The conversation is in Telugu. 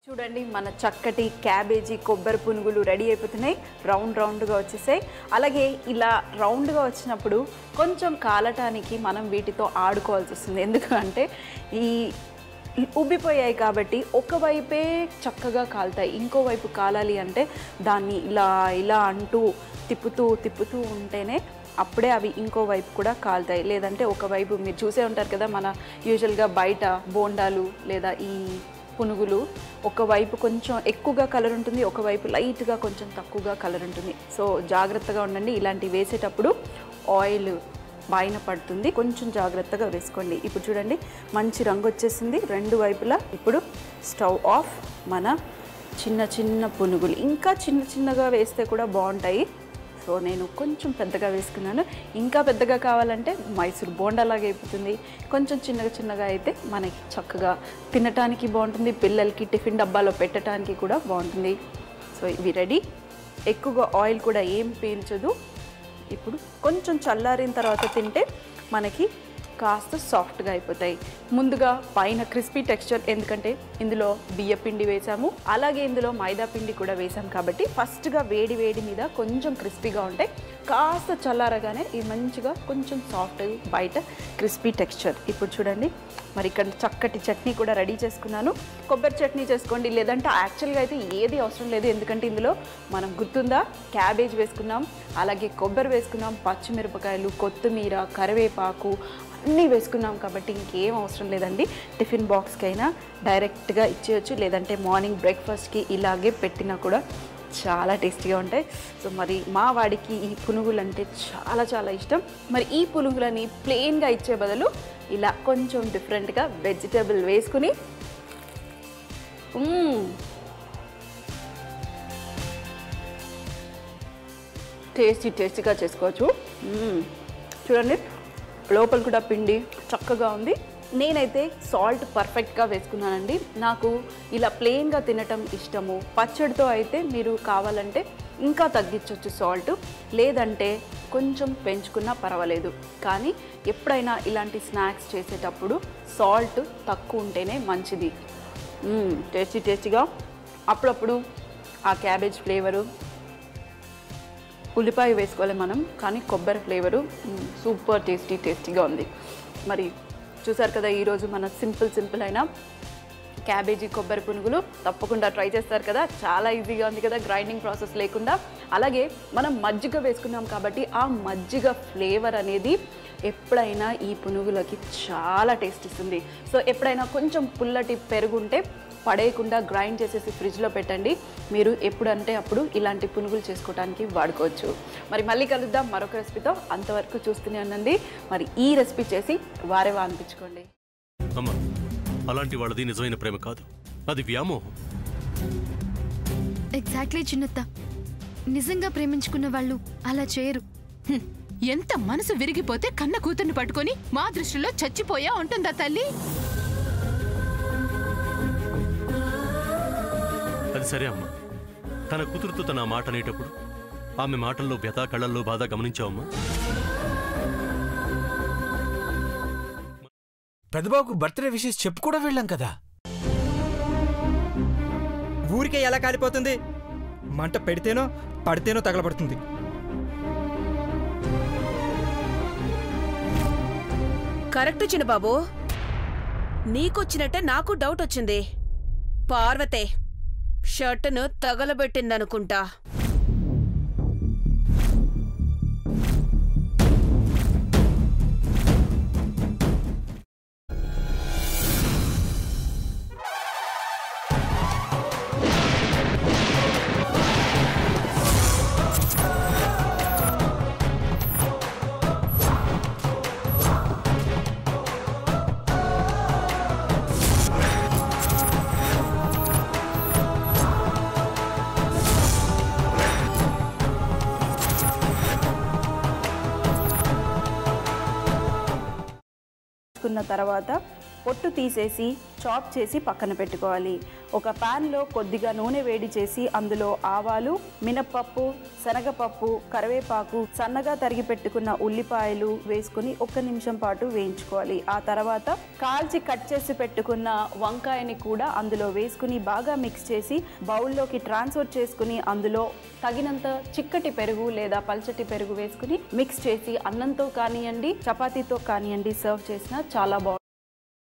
చూడండి మన చక్కటి క్యాబేజీ కొబ్బరి పునుగులు రెడీ అయిపోతున్నాయి. రౌండ్ రౌండ్గా వచ్చేసాయి. అలాగే ఇలా రౌండ్గా వచ్చినప్పుడు కొంచెం కాలటానికి మనం వీటితో ఆడుకోవాల్సి వస్తుంది. ఎందుకంటే ఈ ఉబ్బిపోయాయి కాబట్టి ఒకవైపే చక్కగా కాలుతాయి. ఇంకోవైపు కాలాలి అంటే దాన్ని ఇలా ఇలా అంటూ తిప్పుతూ ఉంటేనే అప్పుడే అవి ఇంకోవైపు కూడా కాలుతాయి. లేదంటే ఒకవైపు మీరు చూసే ఉంటారు కదా, మన యూజువల్గా బయట బోండాలు లేదా ఈ పునుగులు ఒకవైపు కొంచెం ఎక్కువగా కలర్ ఉంటుంది, ఒకవైపు లైట్గా కొంచెం తక్కువగా కలర్ ఉంటుంది. సో జాగ్రత్తగా ఉండండి. ఇలాంటివి వేసేటప్పుడు ఆయిల్ పైన పడుతుంది, కొంచెం జాగ్రత్తగా వేసుకోండి. ఇప్పుడు చూడండి మంచి రంగు వచ్చేసింది రెండు వైపులా. ఇప్పుడు స్టవ్ ఆఫ్. మన చిన్న చిన్న పునుగులు ఇంకా చిన్నగా వేస్తే కూడా బాగుంటాయి. సో నేను కొంచెం పెద్దగా వేసుకున్నాను. ఇంకా పెద్దగా కావాలంటే మైసూర్ బోండాలాగా అయిపోతుంది. కొంచెం చిన్నగా అయితే మనకి చక్కగా తినటానికి బాగుంటుంది, పిల్లలకి టిఫిన్ డబ్బాలో పెట్టడానికి కూడా బాగుంటుంది. సో ఇవి రెడీ. ఎక్కువగా ఆయిల్ కూడా ఏం పీల్చదు. ఇప్పుడు కొంచెం చల్లారిన తర్వాత తింటే మనకి కాస్త సాఫ్ట్గా అయిపోతాయి. ముందుగా పైన క్రిస్పీ టెక్స్చర్, ఎందుకంటే ఇందులో బియ్య పిండి వేసాము, అలాగే ఇందులో మైదా పిండి కూడా వేసాం కాబట్టి ఫస్ట్గా వేడి మీద కొంచెం క్రిస్పీగా ఉంటాయి. కాస్త చల్లారగానే ఇది మంచిగా కొంచెం సాఫ్ట్, బయట క్రిస్పీ టెక్స్చర్. ఇప్పుడు చూడండి మరి ఇక్కడ చక్కటి చట్నీ కూడా రెడీ చేసుకున్నాను. కొబ్బరి చట్నీ చేసుకోండి, లేదంటే యాక్చువల్గా అయితే ఏది అవసరం లేదు. ఎందుకంటే ఇందులో మనం గుర్తుందా క్యాబేజ్ వేసుకున్నాం, అలాగే కొబ్బరి వేసుకున్నాం, పచ్చిమిరపకాయలు, కొత్తిమీర, కరివేపాకు అన్నీ వేసుకున్నాం కాబట్టి ఇంకేం అవసరం లేదండి. టిఫిన్ బాక్స్కైనా డైరెక్ట్గా ఇచ్చేయచ్చు, లేదంటే మార్నింగ్ బ్రేక్ఫాస్ట్కి ఇలాగే పెట్టినా కూడా చాలా టేస్టీగా ఉంటాయి. సో మరి మా వాడికి ఈ పునుగులు అంటే చాలా ఇష్టం. మరి ఈ పునుగులని ప్లెయిన్గా ఇచ్చే బదులు ఇలా కొంచెం డిఫరెంట్గా వెజిటేబుల్ వేసుకుని టేస్టీగా చేసుకోవచ్చు. చూడండి లోపల కూడా పిండి చక్కగా ఉంది. నేనైతే సాల్ట్ పర్ఫెక్ట్గా వేసుకున్నానండి. నాకు ఇలా ప్లెయిన్గా తినటం ఇష్టము. పచ్చడితో అయితే మీరు కావాలంటే ఇంకా తగ్గించవచ్చు సాల్ట్, లేదంటే కొంచెం పెంచుకున్నా పర్వాలేదు. కానీ ఎప్పుడైనా ఇలాంటి స్నాక్స్ చేసేటప్పుడు సాల్ట్ తక్కువ ఉంటేనే మంచిది. టేస్టీగా అప్పుడప్పుడు ఆ క్యాబేజ్ ఫ్లేవరు, ఉల్లిపాయ వేసుకోవాలి మనం, కానీ కొబ్బరి ఫ్లేవరు సూపర్ టేస్టీగా ఉంది. మరి చూసారు కదా ఈరోజు మన సింపుల్ అయిన క్యాబేజీ కొబ్బరి పునుగులు. తప్పకుండా ట్రై చేస్తారు కదా, చాలా ఈజీగా ఉంది కదా, గ్రైండింగ్ ప్రాసెస్ లేకుండా. అలాగే మనం మజ్జిగ వేసుకున్నాం కాబట్టి ఆ మజ్జిగ ఫ్లేవర్ అనేది ఎప్పుడైనా ఈ పునుగులకి చాలా టేస్ట్ ఇస్తుంది. సో ఎప్పుడైనా కొంచెం పుల్లటి పెరుగుంటే పడేయకుండా గ్రైండ్ చేసేసి ఫ్రిడ్జ్లో పెట్టండి. మీరు ఎప్పుడంటే అప్పుడు ఇలాంటి పునుగులు చేసుకోవడానికి వాడుకోవచ్చు. మరి మళ్ళీ కలుద్దాం మరొక రెసిపీతో. అంతవరకు చూస్తూనే ఉండండి. మరి ఈ రెసిపీ చేసి వారేవా అనిపించుకోండి. అమ్మా, అలాంటి వాళ్ళది నిజమైన ప్రేమ కాదు, అది వ్యామోహం. ఎగ్జాక్ట్లీ చిన్నత్త, నిజంగా ప్రేమించుకున్న వాళ్ళు అలా చేయరు. ఎంత మనసు విరిగిపోతే కన్న కూతుర్ని పట్టుకొని మా దృష్టిలో చచ్చిపోయా ఉంటుందా తల్లి? అది సరే అమ్మా, తన కూతురుతో తన మాట అనేటప్పుడు ఆమె మాటల్లో వ్యథ, కళ్ళల్లో బాధ గమనించావమ్మా? పెద్దబాబుకు బర్త్డే విషెస్ చెప్పు కూడా వెళ్ళాం కదా. ఊరికే ఎలా కాలిపోతుంది? మంట పెడితేనో పడితేనో తగలబడుతుంది. కరెక్ట్ చిన్నబాబు, నీకొచ్చినట్టే నాకు డౌట్ వచ్చింది. పార్వతే షర్టును తగలబెట్టిందనుకుంటా. తర్వాత పొట్టు తీసేసి చాప్ చేసి పక్కన పెట్టుకోవాలి. ఒక ప్యాన్లో కొద్దిగా నూనె వేడి చేసి అందులో ఆవాలు, మినప్పప్పు, శనగపప్పు, కరివేపాకు, సన్నగా తరిగి పెట్టుకున్న ఉల్లిపాయలు వేసుకుని 1 నిమిషం పాటు వేయించుకోవాలి. ఆ తర్వాత కాల్చి కట్ చేసి పెట్టుకున్న వంకాయని కూడా అందులో వేసుకుని బాగా మిక్స్ చేసి బౌల్లోకి ట్రాన్స్ఫర్ చేసుకుని అందులో తగినంత చిక్కటి పెరుగు లేదా పల్చటి పెరుగు వేసుకుని మిక్స్ చేసి అన్నంతో కానివ్వండి, చపాతీతో కానివ్వండి సర్వ్ చేసినా చాలా బాగుంటుంది.